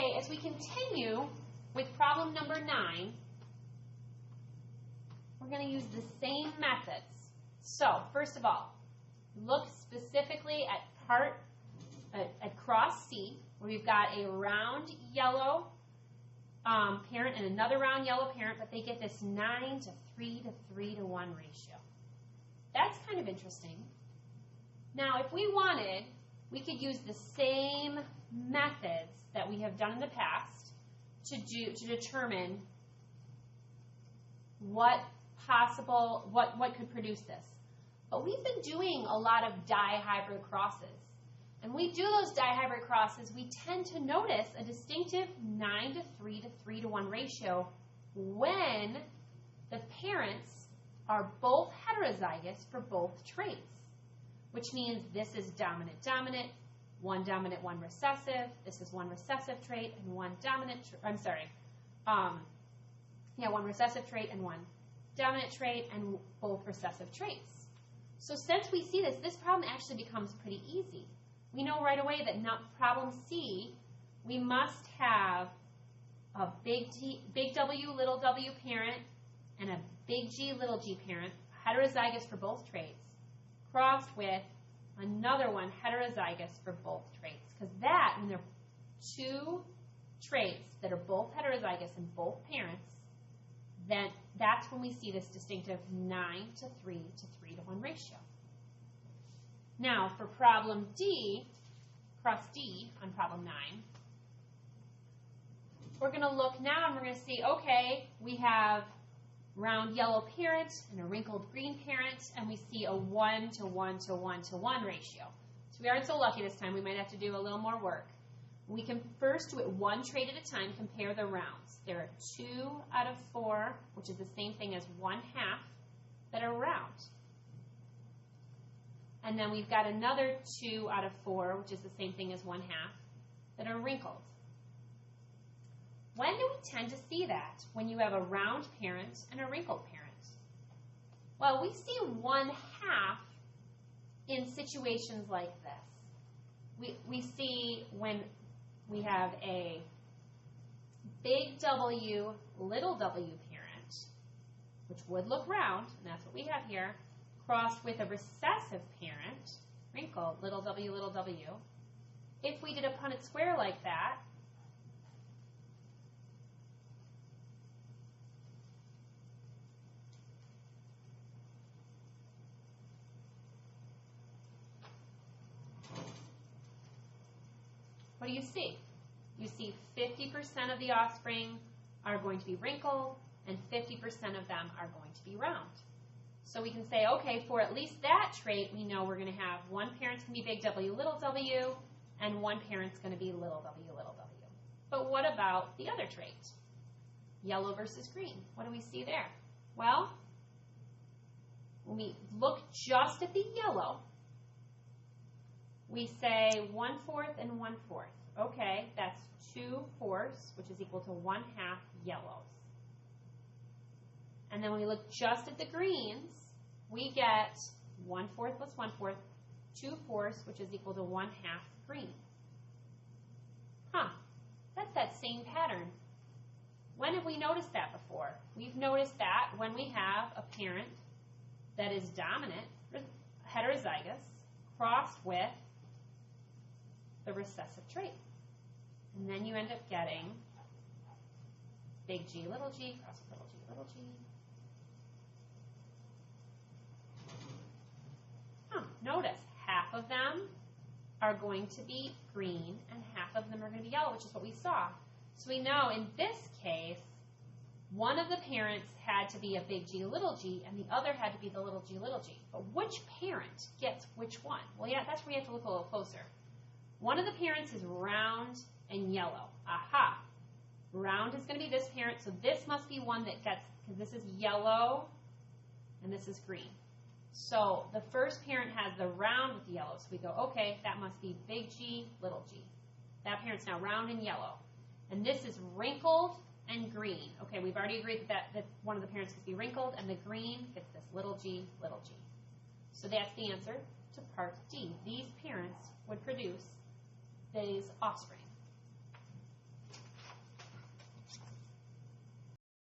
Okay, as we continue with problem number 9, we're going to use the same methods. So, first of all, look specifically at cross C, where we've got a round yellow parent and another round yellow parent, but they get this 9 to 3 to 3 to 1 ratio. That's kind of interesting. Now, if we wanted, we could use the same methods that we have done in the past to determine what could produce this. But we've been doing a lot of dihybrid crosses. And we do those dihybrid crosses, we tend to notice a distinctive 9 to 3 to 3 to 1 ratio when the parents are both heterozygous for both traits, which means this is dominant-dominant, one dominant, one recessive. This is one recessive trait and one dominant, one recessive trait and one dominant trait and both recessive traits. So since we see this, this problem actually becomes pretty easy. We know right away that problem C, we must have a big W, little w parent and a big G, little g parent, heterozygous for both traits, crossed with another one heterozygous for both traits. Because that, when there are two traits that are both heterozygous in both parents, then that's when we see this distinctive 9 to 3 to 3 to 1 ratio. Now, for problem D, cross D on problem 9, we're going to look now and we're going to see, okay, we have round yellow parent and a wrinkled green parent, and we see a 1 to 1 to 1 to 1 ratio. So we aren't so lucky this time. We might have to do a little more work. We can first do it one trait at a time, compare the rounds. There are 2 out of 4, which is the same thing as 1/2, that are round. And then we've got another 2 out of 4, which is the same thing as 1/2, that are wrinkled. When do we tend to see that? When you have a round parent and a wrinkled parent? Well, we see 1/2 in situations like this. We see when we have a big W, little w parent, which would look round, and that's what we have here, crossed with a recessive parent, wrinkled, little w, little w. If we did a Punnett square like that, what do you see? You see 50% of the offspring are going to be wrinkled, and 50% of them are going to be round. So we can say, okay, for at least that trait, we know we're going to have one parent's going to be big W, little w, and one parent's going to be little w, little w. But what about the other trait? Yellow versus green. What do we see there? Well, when we look just at the yellow, we say 1/4 and 1/4. Okay, that's 2/4, which is equal to 1/2 yellows. And then when we look just at the greens, we get 1/4 plus 1/4, 2/4, which is equal to 1/2 green. That's that same pattern. When have we noticed that before? We've noticed that when we have a parent that is dominant, heterozygous, crossed with the recessive trait. And then you end up getting big G, little g, cross with little g, little g. Notice, half of them are going to be green and half of them are going to be yellow, which is what we saw. So we know in this case, one of the parents had to be a big G, little g, and the other had to be the little g, little g. But which parent gets which one? Well, yeah, that's where we have to look a little closer. One of the parents is round and yellow. Aha! Round is going to be this parent, so this must be one that gets, because this is yellow and this is green. So the first parent has the round with the yellow, so we go, okay, that must be big G, little g. That parent's now round and yellow. And this is wrinkled and green. Okay, we've already agreed that one of the parents could be wrinkled, and the green gets this little g, little g. So that's the answer to part D. These parents would produce these offspring.